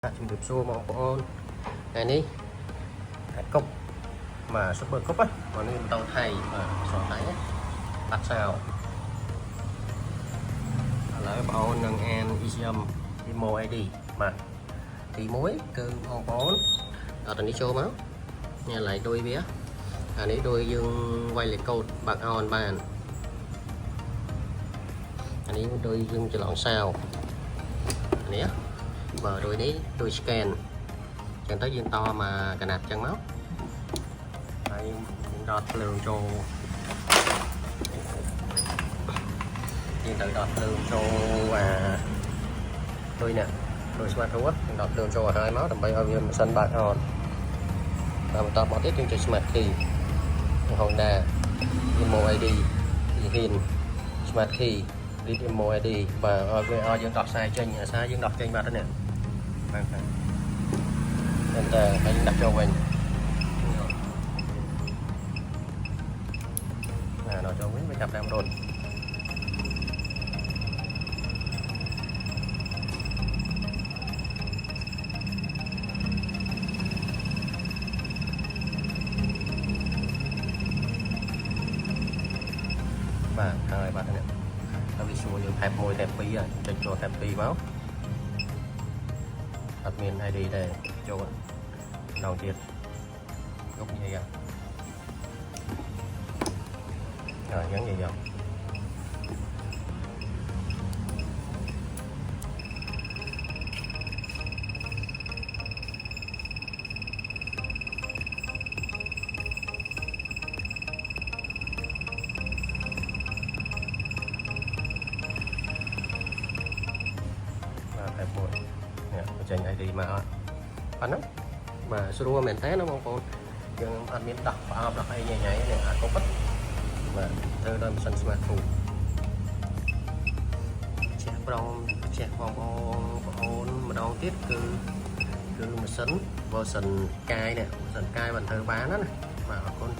ជំរាបសួរបងប្អូនថ្ងៃនេះអាចកុកមក Super Cup ហ្នឹងនេះបន្តថៃស្រស់ថៃបាត់សោឥឡូវបងប្អូននឹងអាន ECM Emo ID បាទទី1គឺបងប្អូនដល់ទៅនេះចូលមកនេះឡៃដូចវាអានេះដូចយើងវាយលេខកូដបាក់អនបានអានេះដូចយើងច្រឡងសាវនេះបើដូចនេះដូច scan ចឹងទៅយើងតមកកណាត់ចឹងមកហើយដកភ្លើងចូលយើងទៅដកភ្លើងចូលដូចនេះដូច smart key យើងដកភ្លើងចូលឲ្យហើយមកដើម្បីឲ្យវាម៉ាស៊ីនបាក់អនតាមបន្តមកទៀតយើងចុច smart key Honda Emo ID ហ៊ាន smart key read Emo ID បាទឲ្យវាឲ្យយើងដោះខ្សែចេញអាសាយើងដោះចេញបាត់ទៅនេះបាទតែហើយយើងដាក់ចូលវិញដល់ចូលវិញវាចាប់តាមរត់បាទហើយបាទនេះហើយវាសួរយើងថែប1ថែប2ហើយចុចចូលថែប2មកអត់មាន ID ទេចូលដល់ទៀតយកនិយាយrồi nhấn vào dòng một nè trên ID mà anh đó mà sửa mình té nó không còn nhưng anh miễn đặt vào đặt hay nhảy nhảy này có bất mà từ đây mình smart phù check vòng mà đầu tiết cứ mà sấn version cai nè version cai bằng thơ bán đó này mà con